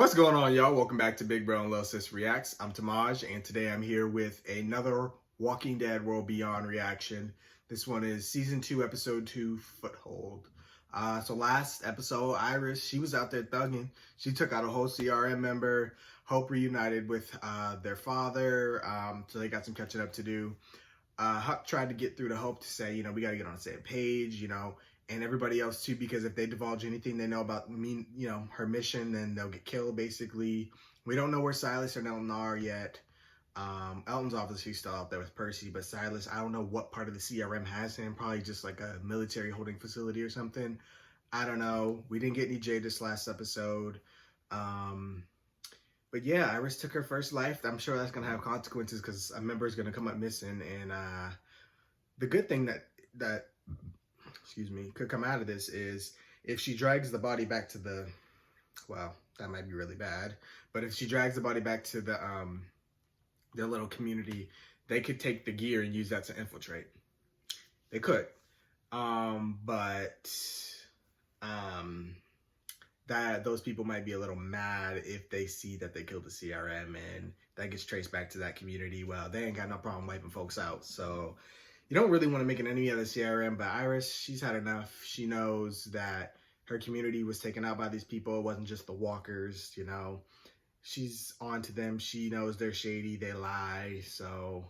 What's going on, y'all? Welcome back to Big Bro and Lil Sis Reacts. I'm Tamaj, and today I'm here with another Walking Dead World Beyond reaction. This one is Season 2, Episode 2, Foothold. So last episode, Iris, she was out there thugging. She took out a whole CRM member. Hope reunited with their father, so they got some catching up to do. Huck tried to get through to Hope to say, we got to get on the same page, and everybody else too, because if they divulge anything they know about her mission, then they'll get killed, basically. We don't know where Silas or Elton are yet. Elton's obviously still out there with Percy, but Silas, I don't know what part of the CRM has him. Probably just like a military holding facility or something. I don't know. We didn't get any Jay this last episode. But yeah, Iris took her first life. I'm sure that's going to have consequences because a member is going to come up missing. And the good thing that could come out of this is if she drags the body back to well, that might be really bad. But if she drags the body back to their little community, they could take the gear and use that to infiltrate. They could. That those people might be a little mad if they see that they killed the CRM and that gets traced back to that community. Well, they ain't got no problem wiping folks out. So you don't really want to make an enemy of the CRM, but Iris, she's had enough. She knows that her community was taken out by these people. It wasn't just the walkers, She's on to them. She knows they're shady. They lie. So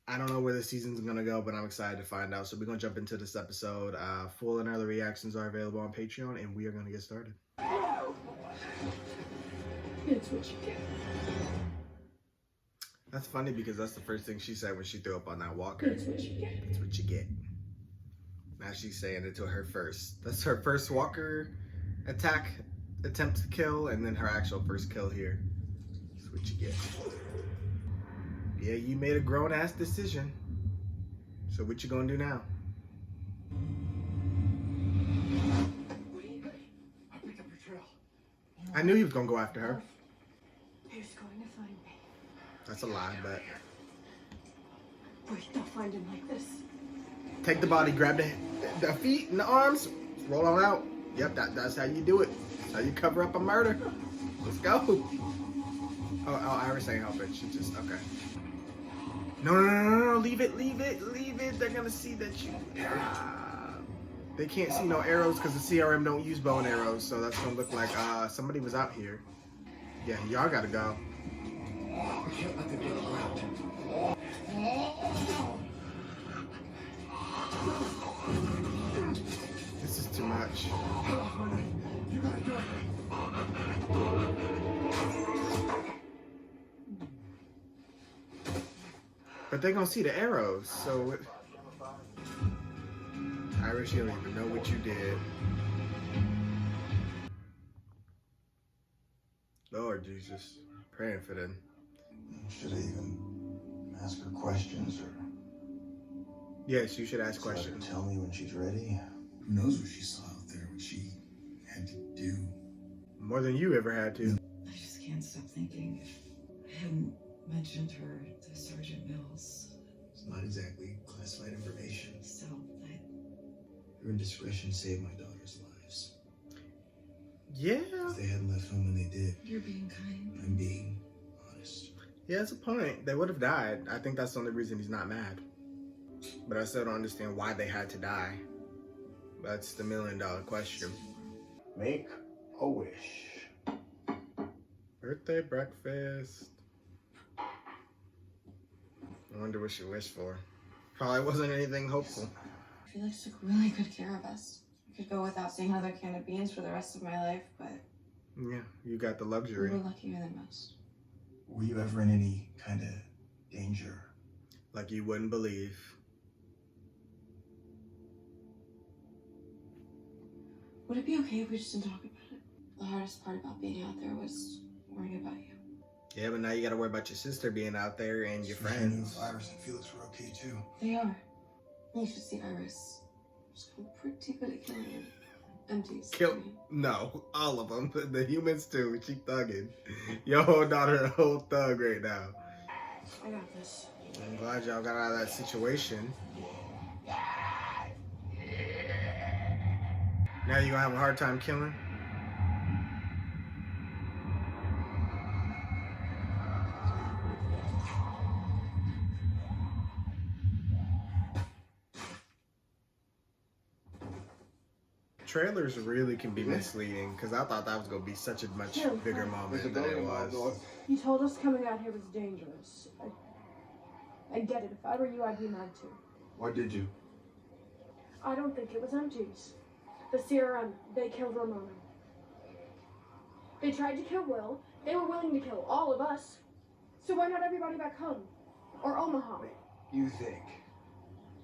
I don't know where the season's going to go, but I'm excited to find out. So we're going to jump into this episode. Full and other reactions are available on Patreon, and we are going to get started. It's what you get. That's funny because that's the first thing she said when she threw up on that walker. It's what you get. That's what you get. Now she's saying it to her first. That's her first walker attempt to kill, and then her actual first kill here. That's what you get. Yeah, you made a grown-ass decision. So what you gonna do now? I picked up your trail. I knew he was gonna go after her. He was going to find me. That's a lie, but... Wait, don't find him like this. Take the body, grab the feet and the arms, roll on out. Yep, that's how you do it. That's how you cover up a murder. Let's go. Oh, Iris ain't helping. She just, okay. No, leave it. They're gonna see that you, they can't see no arrows because the CRM don't use bow and arrows, so that's gonna look like, somebody was out here. Yeah, y'all gotta go. I can't let them get around. This is too much. You gotta go. But they're gonna see the arrows, so Iris, you don't even know what you did. Lord Jesus, praying for them. Should I even ask her questions or? Yes, you should ask questions. Tell me when she's ready. Who knows what she saw out there, what she had to do. More than you ever had to. I just can't stop thinking. If I hadn't mentioned her to Sergeant Mills. It's not exactly classified information. So, Your indiscretion saved my daughter's lives. Yeah. If they hadn't left home when they did, you're being kind. I'm being honest. Yeah, that's a point. They would have died. I think that's the only reason he's not mad. But I still don't understand why they had to die. That's the $1 million question. Make a wish. Birthday breakfast. I wonder what she wished for. Probably wasn't anything hopeful. Felix took really good care of us. I could go without seeing another can of beans for the rest of my life, but Yeah, you got the we luxury. were luckier than most. Were you ever in any kind of danger? Like you wouldn't believe. Would it be okay if we just didn't talk about it? The hardest part about being out there was worrying about you. Yeah, but now you gotta worry about your sister being out there and your So you knew friends. if Iris and Felix were okay too. They are. You should see Iris. She's pretty good at killing empties. Kill? No, all of them. The humans too. She thugging. Your whole daughter a whole thug right now. I got this. I'm glad y'all got out of that situation. Now you gonna have a hard time killing? trailers really can be misleading because I thought that was going to be such a much bigger moment than it was. You told us coming out here was dangerous. I get it. If I were you, I'd be mad too. Why did you? I don't think it was MGs. The CRM, they killed Ramona. They tried to kill Will. They were willing to kill all of us. So why not everybody back home? Or Omaha? You think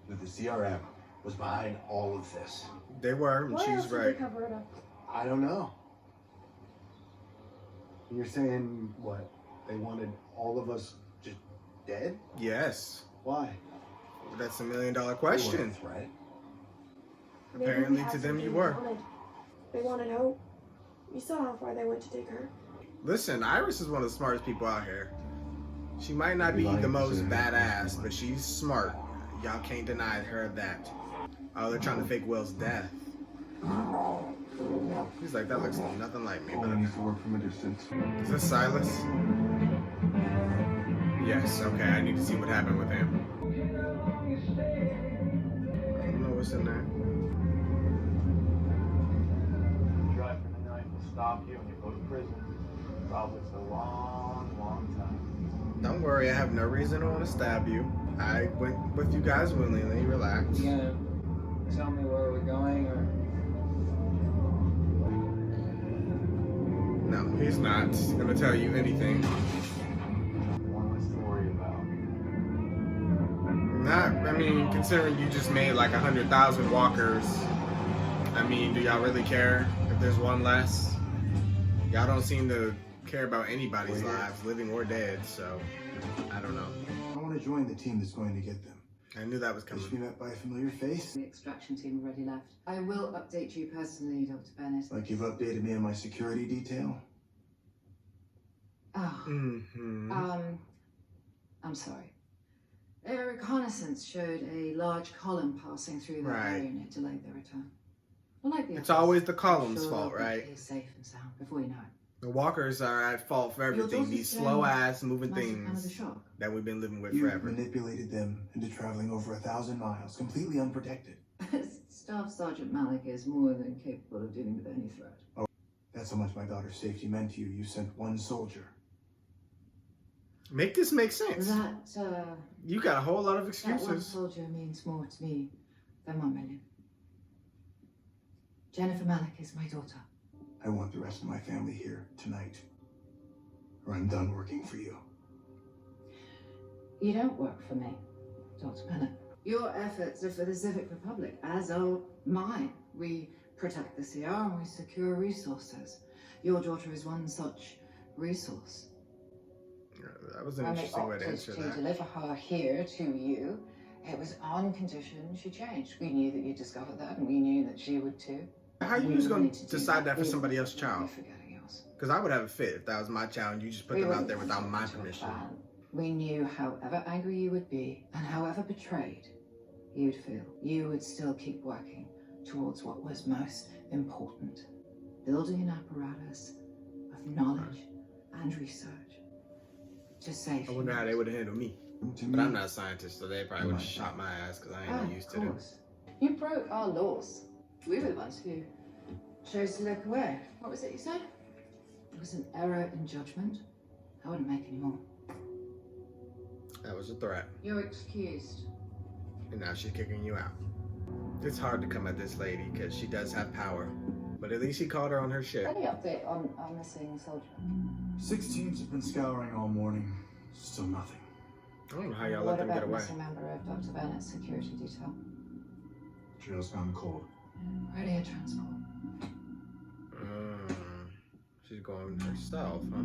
that the CRM was behind all of this? They were, and Why she's else did right. they cover it up? I don't know. You're saying what? They wanted all of us just dead? Yes. Why? That's $1 million question. That's right. Maybe Apparently we had to them something you were. They wanted hope. You saw how far they went to take her. Listen, Iris is one of the smartest people out here. She might not be the most badass, but she's smart. Y'all can't deny her that. Oh, they're trying to fake Will's death. He's like, that looks nothing like me. Only needs to work from a distance. Is this Silas? Yes, okay, I need to see what happened with him. I don't know what's in there. Drive for the night will stop you and you go to prison. Probably for a long, long time. Don't worry, I have no reason to want to stab you. I went with you guys willingly, relax. You gonna tell me where we're going, or No, he's not gonna tell you anything. One less to worry about. I mean, considering you just made like 100,000 walkers, I mean, do y'all really care if there's one less? Y'all don't seem to care about anybody's lives, living or dead, so I don't know. I want to join the team that's going to get them. I knew that was I should coming. be met by a familiar face. The extraction team already left. I will update you personally, Dr. Bennett. Like you've updated me on my security detail. Oh, Mm-hmm. I'm sorry. A reconnaissance showed a large column passing through the Right. area and it delayed their return. Unlike the It's others, always the I'm column's sure fault, they'll be right? here safe and sound before you know it. The walkers are at fault for everything. daughter's These slow ass moving Must have come as a things shock. that we've been living with You forever. manipulated them into traveling over 1,000 miles, completely unprotected. Staff Sergeant Malik is more than capable of dealing with any threat. That's how much my daughter's safety meant to you. You sent one soldier. Make this make sense. That You got a whole lot of one excuses. soldier means more to me than 1 million. Jennifer Malik is my daughter. I want the rest of my family here tonight, or I'm done working for you. You don't work for me, Dr. Bennett. Your efforts are for the Civic Republic, as are mine. We protect the CR and we secure resources. Your daughter is one such resource. That was an When we interesting way to opted answer to that. deliver her here to you, it was on condition she changed. We knew that you discovered that, and we knew that she would too. How you We just gonna wanted to do decide that for with somebody else's you, child? forgetting yours. Because I would have a fit if that was my child and you just put We them out wouldn't there without enter my into a permission. plan. We knew however angry you would be and however betrayed you'd feel, you would still keep working towards what was most important. Building an apparatus of knowledge and research to save I wonder how they would have handled me. To But me, I'm not a scientist, so they probably would have shot my ass because I ain't no used to of them. course. You broke our laws. We were the ones who chose to look away. What was it you said? It was an error in judgment. I wouldn't make any more. That was a threat. You're excused. And now she's kicking you out. It's hard to come at this lady because she does have power. But at least he called her on her shit. Any update on our missing soldier? 6 teams have been scouring all morning. Still nothing. I don't know how y'all What let them about get away. missing member of Dr. Bennett's security detail? Trail's gone cold. Radio transport. She's going herself, huh?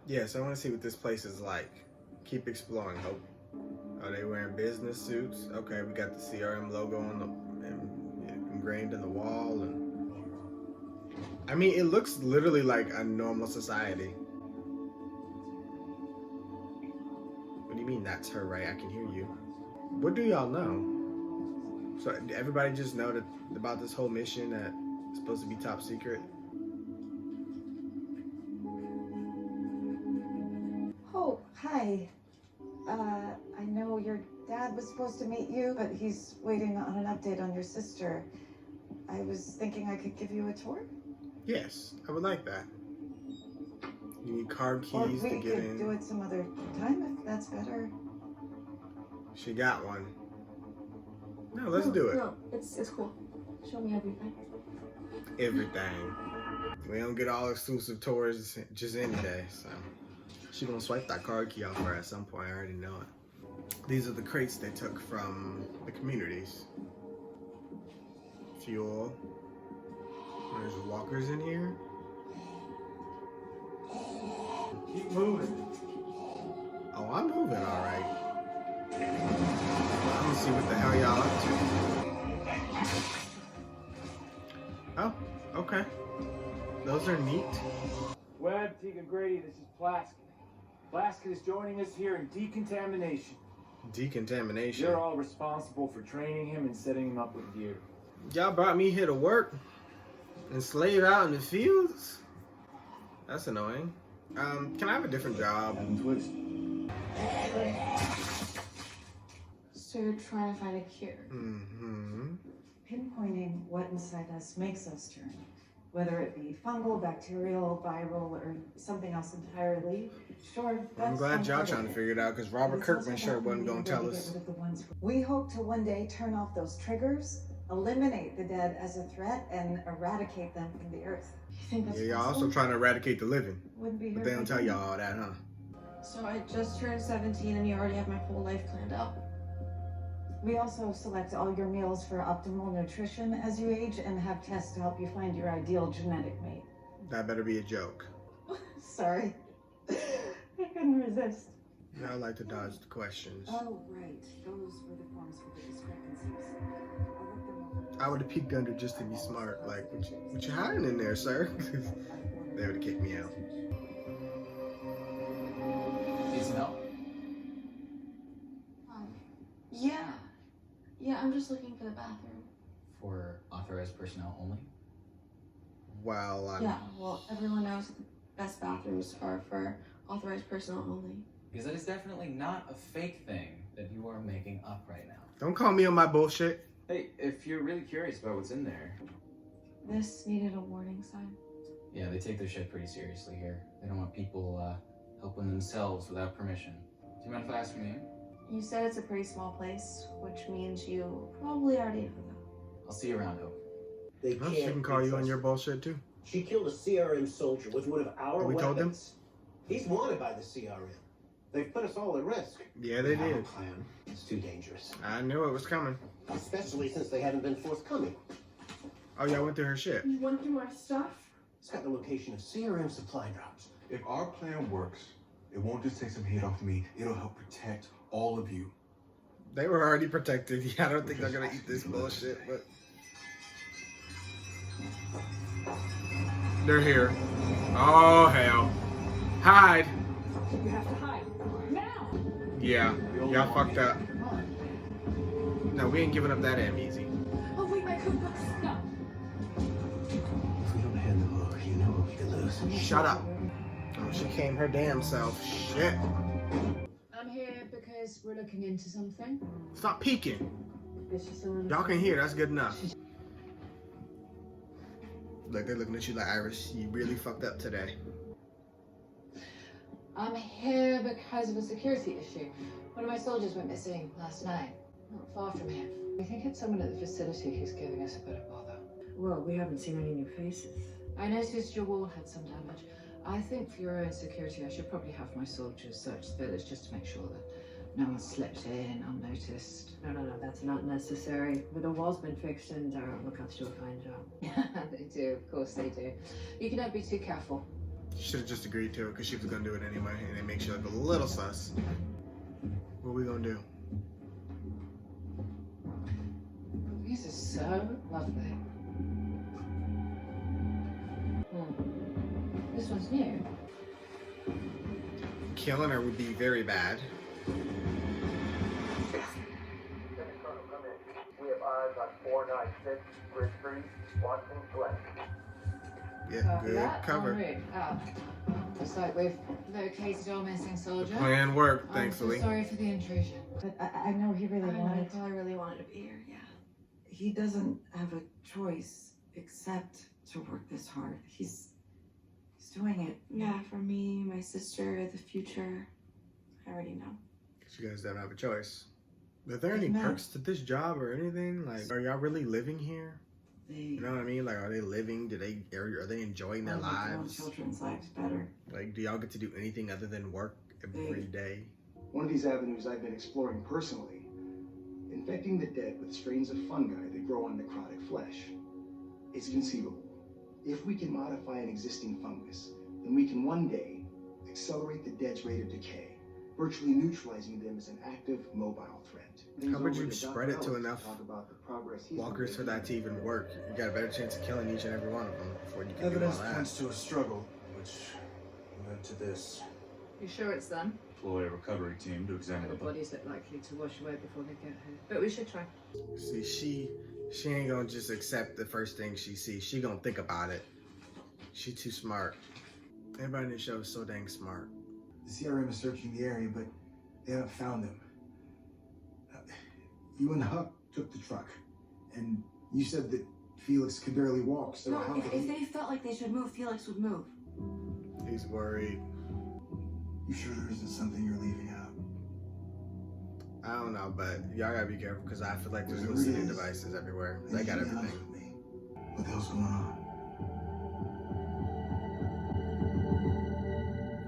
Yes, I want to see what this place is like. Keep exploring, Hope. Are they wearing business suits? Okay, we got the CRM logo on the ingrained in the wall, and I mean, it looks literally like a normal society. What do you mean that's her, right? I can hear you. What do y'all know? So everybody just know that about this whole mission that is supposed to be top secret? Oh, hi. I know your dad was supposed to meet you, but he's waiting on an update on your sister. I was thinking I could give you a tour. Yes, I would like that. You need card Or keys we to get could in. do it some other time if that's better. She got one. No, let's do it. No, it's cool. Show me everything. Everything. We don't get all exclusive tours just any day, so she gonna swipe that card key off her at some point. I already know it. These are the crates they took from the communities. Fuel. There's walkers in here. Keep moving. Oh, I'm moving all right. I'm gonna see what the hell y'all up to. Oh, okay. Those are neat. Webb, Tegan Grady, this is Plaskett. Plaskett is joining us here in decontamination. Decontamination. You're all responsible for training him and setting him up with gear. Y'all brought me here to work and slave out in the fields? That's annoying. Can I have a different job? Twist. So you're trying to find a cure? Mm-hmm. Pinpointing what inside us makes us turn, whether it be fungal, bacterial, viral, or something else entirely. Sure, that's I'm glad one y'all part of trying to it. figure it out, because But Robert it's Kirkman also sure about wasn't finding gonna a way tell to us. get rid of the ones we hope to one day turn off those triggers, eliminate the dead as a threat, and eradicate them from the earth. You think that's Yeah, y'all possible? also trying to eradicate the living. Wouldn't be But here they if don't I tell didn't. y'all all that, huh? So I just turned 17 and you already have my whole life planned out. We also select all your meals for optimal nutrition as you age and have tests to help you find your ideal genetic mate. That better be a joke. Sorry. I couldn't resist. Y'all like to dodge the questions. Oh, right. Those were the forms for the discrepancies. I would have peeked under just to be smart. Like, what you hiding in there, sir? They would have kicked me out. Need some help? Yeah. Yeah, I'm just looking for the bathroom. For authorized personnel only? Well, Yeah, well, everyone knows that the best bathrooms are for authorized personnel only. Because that is definitely not a fake thing that you are making up right now. don't call me on my bullshit. Hey, if you're really curious about what's in there. This needed a warning sign. Yeah, they take their shit pretty seriously here. They don't want people helping themselves without permission. Do you mind if I ask your name? You said it's a pretty small place, which means you probably already know that. I'll see you around, Hope. They Well, she can can't call be you on trusted. your bullshit too. She killed a CRM soldier with one of our We told them? weapons. He's wanted by the CRM. They've put us all at risk. Yeah, they Our did. plan is too dangerous, I knew it was coming. especially since they haven't been forthcoming. Oh, y'all went through her shit. You went through my stuff? It's got the location of CRM supply drops. If our plan works, it won't just take some heat off me, it'll help protect all of you. They were already protected. Yeah, I don't think they're gonna eat this bullshit, but they're here. Oh hell! Hide. You have to hide. Now! Yeah, y'all fucked up. No, we ain't giving up that damn easy. Oh, wait, my cookbook's no. If we don't hand them over, you know what we can lose. Shut up. Oh, she came her damn self. Shit. I'm here because we're looking into something. Stop peeking. Is she still in? Y'all can hear. That's good enough. Look, they're looking at you like, Iris, you really fucked up today. I'm here because of a security issue. One of my soldiers went missing last night, not far from here. I think it's someone at the facility who's giving us a bit of bother. Well, we haven't seen any new faces. I noticed your wall had some damage. I think for your own security, I should probably have my soldiers search the village just to make sure that no one slipped in unnoticed. No, that's not necessary. The wall's been fixed and our lookouts do a fine job. Yeah, they do. Of course they do. You can not be too careful. Should have just agreed to it because she was gonna do it anyway, and it makes you look a little sus. What are we gonna do? These are so lovely. This one's new. Killing her would be very bad. We have eyes on 496 Bridge Street, Watson Glen. Yeah, good That cover. en route. Oh. Looks like we've located our missing soldier. Plan worked, I'm so thankfully. sorry for the intrusion. But I know he really wanted. I really wanted to be here, yeah. he doesn't have a choice except to work this hard. He's doing it. Yeah, for me, my sister, the future. I already know. You guys don't have a choice. Are there any Amen. perks to this job or anything? Like, are y'all really living here? You know what I mean? Like, are they living? Are they enjoying their lives? Children's lives better. Like, do y'all get to do anything other than work every day? One of these avenues I've been exploring personally, infecting the dead with strains of fungi that grow on necrotic flesh. It's conceivable. If we can modify an existing fungus, then we can one day accelerate the dead's rate of decay, virtually neutralizing them as an active, mobile threat. How would you spread it to enough walkers for that to even work? You got a better chance of killing each and every one of them before you can Evidence do all that. points to a struggle, which led to this. You sure it's them? Deploy a recovery team to examine The bodies look likely to wash away before they get here. But we should try. See, she ain't gonna just accept the first thing she sees. She gonna think about it. She too smart. Everybody in the show is so dang smart. The CRM is searching the area, but they haven't found them. You and Huck took the truck, and you said that Felix could barely walk, so how if they felt like they should move, Felix would move. He's worried. You sure there isn't something you're leaving out? I don't know, but y'all gotta be careful because I feel like there's Whatever it listening is, devices everywhere. then They got you can be honest everything. with me. What the hell's going on?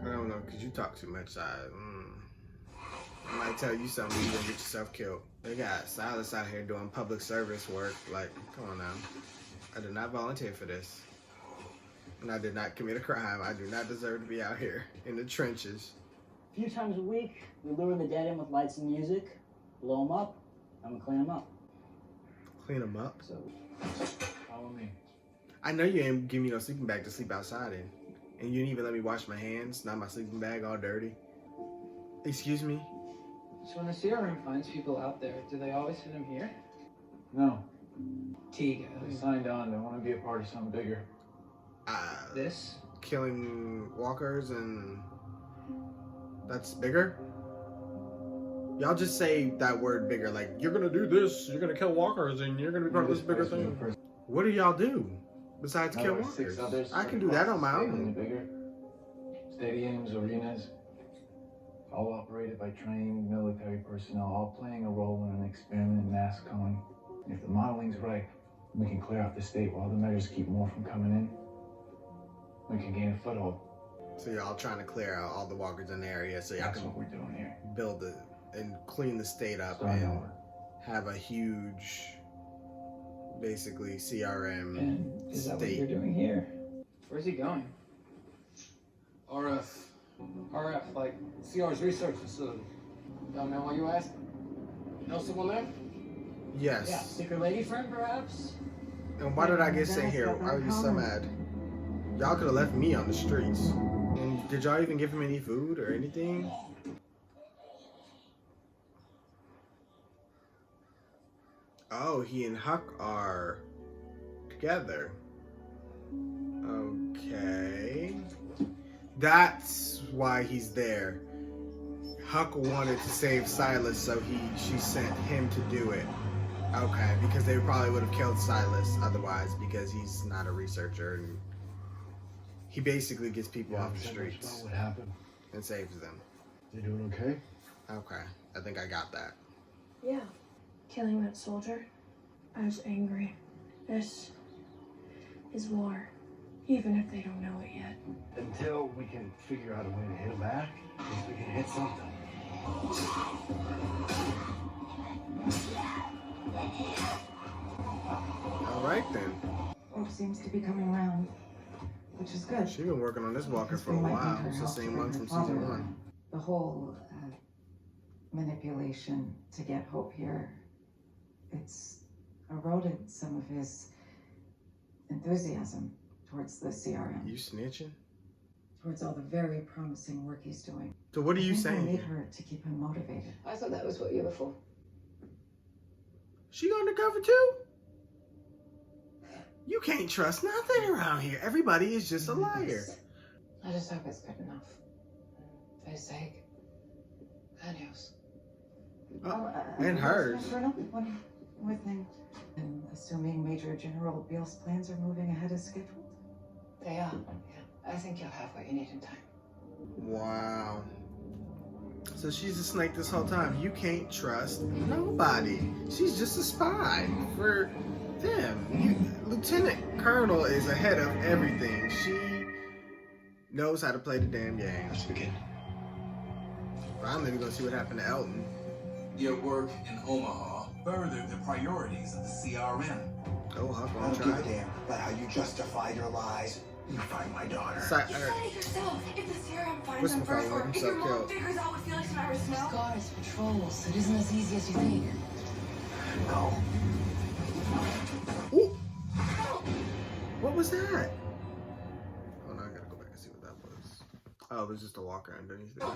I don't know, because you talk too much. I might tell you something, you're gonna get yourself killed. They got Silas out here doing public service work. Like, come on now. I did not volunteer for this. And I did not commit a crime. I do not deserve to be out here in the trenches. A few times a week, we lure the dead in with lights and music, blow them up, and we clean them up. Clean them up? So, Follow me. I know you ain't give me no sleeping bag to sleep outside in. And you didn't even let me wash my hands, not my sleeping bag all dirty. Excuse me? So when the CRM finds people out there, do they always send them here? No, Teague. they signed on. They want to be a part of something bigger. This? Killing walkers and that's bigger? Y'all just say that word bigger, like you're gonna do this, you're gonna kill walkers and you're gonna be part of this bigger thing. What do y'all do besides kill walkers? 6 others. I can do that on my Significantly own. Bigger. Stadiums, arenas, all operated by trained military personnel, all playing a role in an experiment in mass culling. If the modeling's right, we can clear out the state while the measures keep more from coming in. We can gain a foothold. So y'all trying to clear out all the walkers in the area so y'all That's can what we're doing here. build it and clean the state up Starting and over. have a huge, basically CRM And is that what state. you're doing here? Where's he going? RF. RF, like CR's research facility. Don't know what you asked? Know someone there? Yes. yeah, secret lady friend, perhaps? And why did I get sent here? Why are you so mad? Y'all could have left me on the streets. And did y'all even give him any food or anything? Oh, he and Huck are together. Okay. That's why he's there. Huck wanted to save Silas, so she sent him to do it. Okay, because they probably would have killed Silas otherwise because he's not a researcher and he basically gets people off the streets What happened? and saves them. They doing okay? Okay, I think I got that. Yeah. Killing that soldier. I was angry. This is war. Even if they don't know it yet. Until we can figure out a way to hit them back, at least we can hit something. All right then. Hope seems to be coming around, which is good. She's been working on this walker for a We might need while. her It's the help to same bring one her from father season around. 1. The whole manipulation to get Hope here, it's eroded some of his enthusiasm towards the CRM, You snitching? towards all the very promising work he's doing. So what are you I think we saying? need her to keep him motivated. I thought that was what you were for. She undercover too? You can't trust nothing around here. Everybody is just a liar. I just hope it's good enough. For his sake. And yours. And hers. One more thing. And assuming Major General Beale's plans are moving ahead as scheduled? They are, yeah. I think you'll have what you need in time. Wow. So she's a snake this whole time. You can't trust nobody. She's just a spy for them. Lieutenant Colonel is ahead of everything. She knows how to play the damn game. Let's begin. I'm even gonna see what happened to Elton. Your work in Omaha furthered the priorities of the CRM. Oh, Huck, I don't give a damn about how you justify your lies. You find my daughter. You said it yourself. If the CRM finds What's them the first, problem? or if your mom figures out what Felix and Iris know. Scars, patrols. It isn't as easy as you think. Go. Ooh. What was that? Oh, no, I gotta go back and see what that was. Oh, it was just a walker underneath there.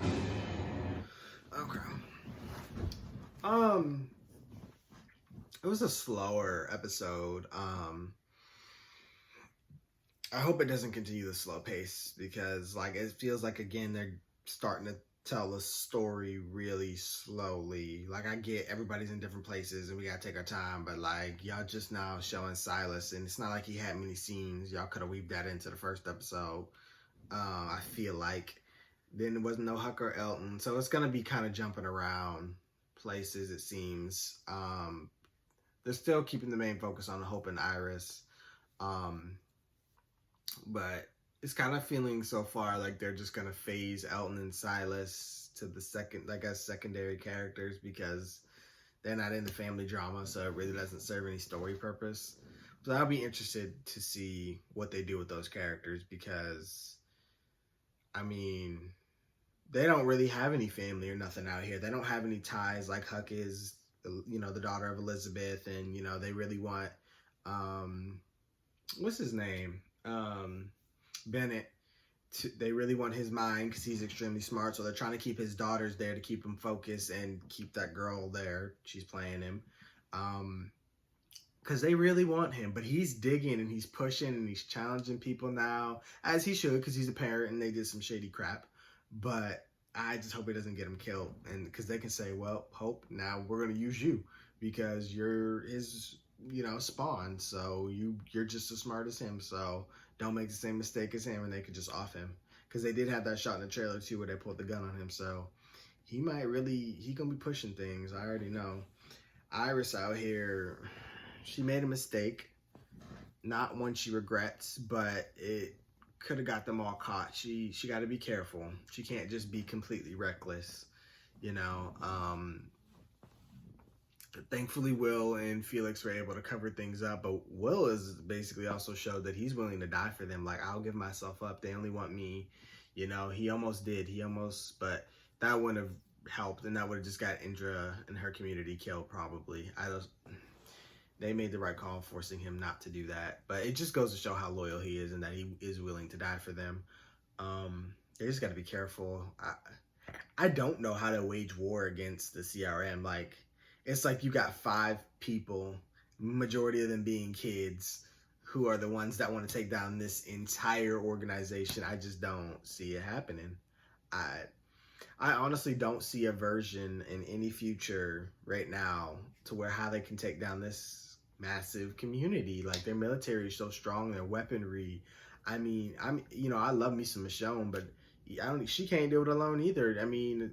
Okay. It was a slower episode. I hope it doesn't continue the slow pace because, like, it feels like, again, they're starting to tell a story really slowly. Like, I get everybody's in different places and we gotta take our time, but, like, y'all just now showing Silas, and it's not like he had many scenes. Y'all could have weaved that into the first episode. I feel like then there wasn't no Huck or Elton, so it's gonna be kind of jumping around places, it seems. They're still keeping the main focus on Hope and Iris. But it's kind of feeling so far like they're just gonna phase Elton and Silas to the secondary characters because they're not in the family drama, so it really doesn't serve any story purpose. So I'll be interested to see what they do with those characters because, I mean, they don't really have any family or nothing out here. They don't have any ties like Huck is, the daughter of Elizabeth, and, they really want, what's his name? Bennett. They really want his mind because he's extremely smart, so they're trying to keep his daughters there to keep him focused and keep that girl there. She's playing him. Because they really want him, but he's digging and he's pushing and he's challenging people now, as he should, because he's a parent and they did some shady crap. But I just hope he doesn't get him killed, and because they can say, well, Hope, now we're going to use you because you're his, spawn, so you're just as smart as him, so don't make the same mistake as him, and they could just off him. Because they did have that shot in the trailer too where they pulled the gun on him, so he gonna be pushing things. I already know. Iris out here, she made a mistake, not one she regrets, but it could have got them all caught. She got to be careful. She can't just be completely reckless, Thankfully, Will and Felix were able to cover things up, but Will is basically also showed that he's willing to die for them. Like, I'll give myself up. They only want me. He almost did. But that wouldn't have helped, and that would have just got Indra and her community killed, probably. They made the right call forcing him not to do that. But it just goes to show how loyal he is and that he is willing to die for them. They just got to be careful. I don't know how to wage war against the CRM. Like, it's like you got 5 people, majority of them being kids, who are the ones that want to take down this entire organization. I just don't see it happening. I honestly don't see a version in any future right now to where how they can take down this massive community. Like, their military is so strong, their weaponry. I mean, I love me some Michonne, but she can't do it alone either. I mean,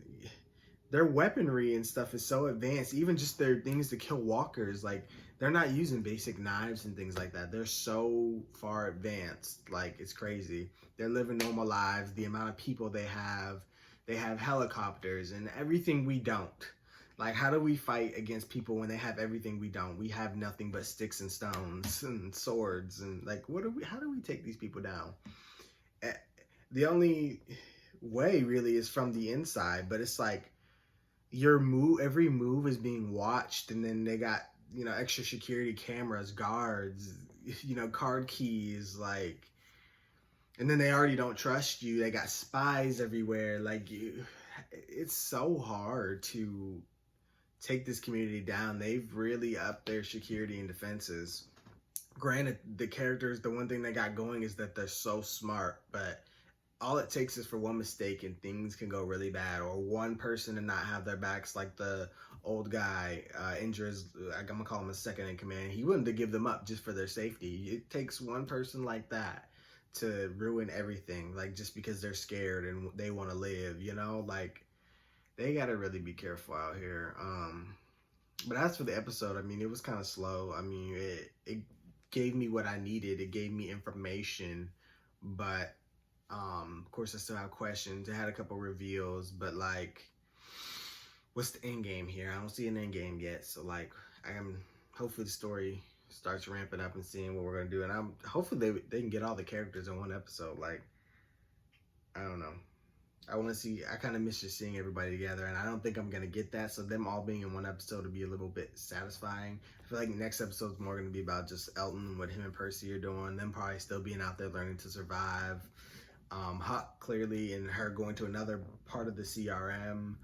their weaponry and stuff is so advanced. Even just their things to kill walkers, like, they're not using basic knives and things like that. They're so far advanced. Like, it's crazy. They're living normal lives. The amount of people they have helicopters and everything we don't. Like, how do we fight against people when they have everything we don't? We have nothing but sticks and stones and swords, and, like, how do we take these people down? The only way really is from the inside, but it's like, every move is being watched, and then they got, extra security cameras, guards, card keys, like, and then they already don't trust you. They got spies everywhere. Like, it's so hard to take this community down. They've really upped their security and defenses. Granted, the characters, the one thing they got going is that they're so smart, but all it takes is for one mistake and things can go really bad, or one person to not have their backs, like the old guy injures, I'm gonna call him a second in command. He wanted to give them up just for their safety. It takes one person like that to ruin everything, like just because they're scared and they want to live, you know, like they gotta really be careful out here. But as for the episode, I mean, it was kind of slow. I mean, it gave me what I needed. It gave me information, but of course, I still have questions. It had a couple reveals, but like, what's the end game here? I don't see an end game yet. So like, hopefully the story starts ramping up and seeing what we're gonna do, and I'm hopefully they can get all the characters in one episode. Like, I don't know. I want to see. I kind of miss just seeing everybody together, and I don't think I'm gonna get that. So them all being in one episode would be a little bit satisfying. I feel like next episode's more gonna be about just Elton, what him and Percy are doing, them probably still being out there learning to survive. Huck clearly, and her going to another part of the CRM,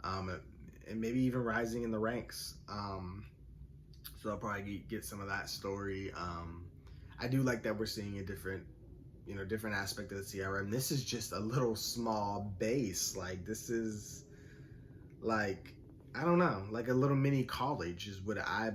and maybe even rising in the ranks. So I'll probably get some of that story. I do like that we're seeing a different aspect of the CRM. This is just a little small base. Like, this is like, I don't know, like a little mini college is what I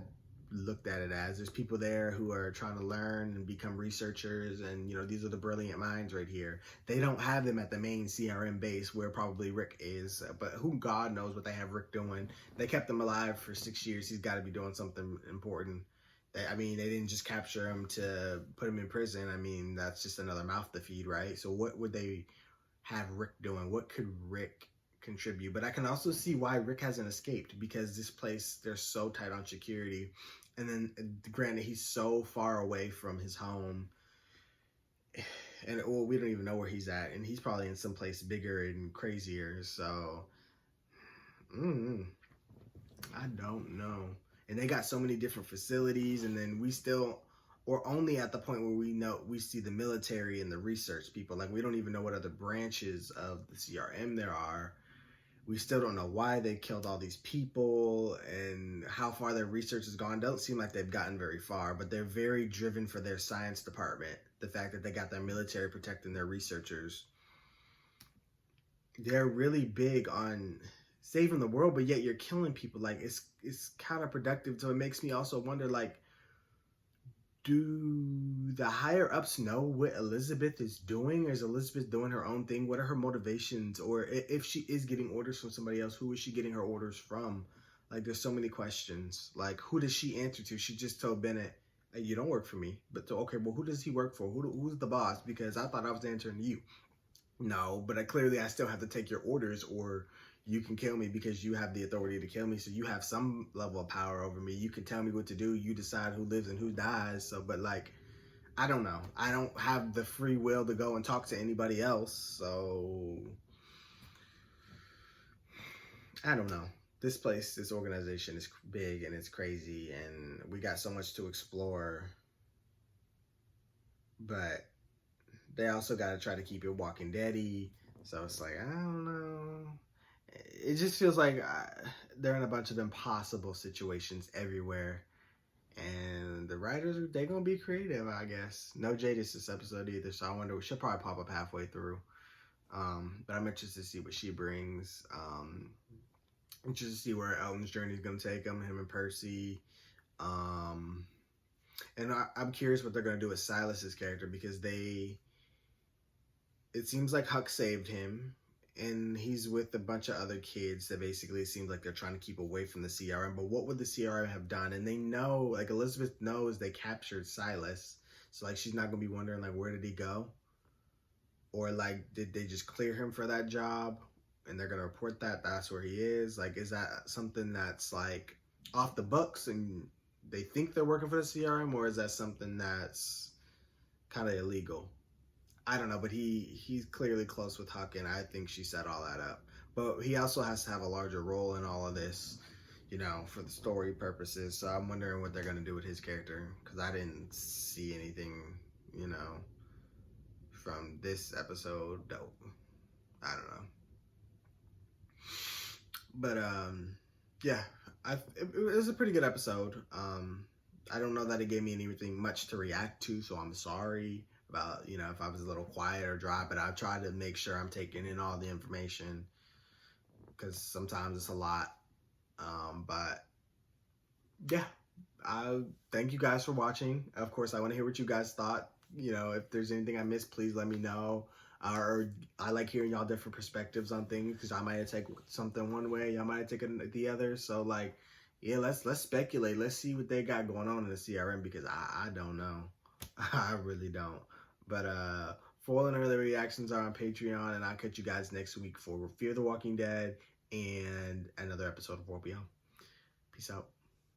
looked at it as. There's people there who are trying to learn and become researchers, and these are the brilliant minds right here. They don't have them at the main CRM base where probably Rick is, but who God knows what they have Rick doing. They kept him alive for 6 years. He's got to be doing something important. I mean, they didn't just capture him to put him in prison. I mean, that's just another mouth to feed, right? So what would they have Rick doing? What could Rick contribute? But I can also see why Rick hasn't escaped, because this place, they're so tight on security. And then granted, he's so far away from his home, and well, we don't even know where he's at, and he's probably in some place bigger and crazier. So I don't know. And they got so many different facilities, and then we're only at the point where we see the military and the research people. Like, we don't even know what other branches of the CRM there are. We still don't know why they killed all these people and how far their research has gone. Doesn't seem like they've gotten very far, but they're very driven for their science department. The fact that they got their military protecting their researchers. They're really big on saving the world, but yet you're killing people. Like, it's counterproductive. So it makes me also wonder, like, do the higher ups know what Elizabeth is doing? Or is Elizabeth doing her own thing? What are her motivations? Or if she is getting orders from somebody else, who is she getting her orders from? Like, there's so many questions. Like, who does she answer to? She just told Bennett, hey, you don't work for me. But okay, well, who does he work for? Who's the boss? Because I thought I was answering to you. No, but clearly I still have to take your orders, or you can kill me because you have the authority to kill me. So you have some level of power over me. You can tell me what to do. You decide who lives and who dies. So, but like, I don't know. I don't have the free will to go and talk to anybody else. So I don't know. This place, this organization is big and it's crazy, and we got so much to explore. But they also got to try to keep it Walking Dead-y. So it's like, I don't know. It just feels like they're in a bunch of impossible situations everywhere. And the writers, they're going to be creative, I guess. No Jadis this episode either, so I wonder, she'll probably pop up halfway through. But I'm interested to see what she brings. Interested to see where Elton's journey is going to take him and Percy. And I'm curious what they're going to do with Silas's character, because it seems like Huck saved him, and he's with a bunch of other kids that basically seems like they're trying to keep away from the CRM. But what would the CRM have done? And they know, like, Elizabeth knows they captured Silas. So, like, she's not going to be wondering, like, where did he go? Or, like, did they just clear him for that job? And they're going to report that that's where he is? Like, is that something that's, like, off the books and they think they're working for the CRM? Or is that something that's kind of illegal? I don't know, but he's clearly close with Huck, and I think she set all that up. But he also has to have a larger role in all of this, for the story purposes. So I'm wondering what they're going to do with his character, because I didn't see anything, from this episode. Dope. I don't know. But, yeah, it was a pretty good episode. I don't know that it gave me anything much to react to, so I'm sorry. about, you know, if I was a little quiet or dry, but I try to make sure I'm taking in all the information because sometimes it's a lot. But yeah, I thank you guys for watching. Of course, I want to hear what you guys thought. You know, if there's anything I missed, please let me know. Or I like hearing y'all different perspectives on things because I might have taken something one way, y'all might have taken the other. So like, yeah, let's speculate. Let's see what they got going on in the CRM because I don't know. I really don't. But full and early reactions are on Patreon, and I'll catch you guys next week for Fear the Walking Dead and another episode of World Beyond. Peace out.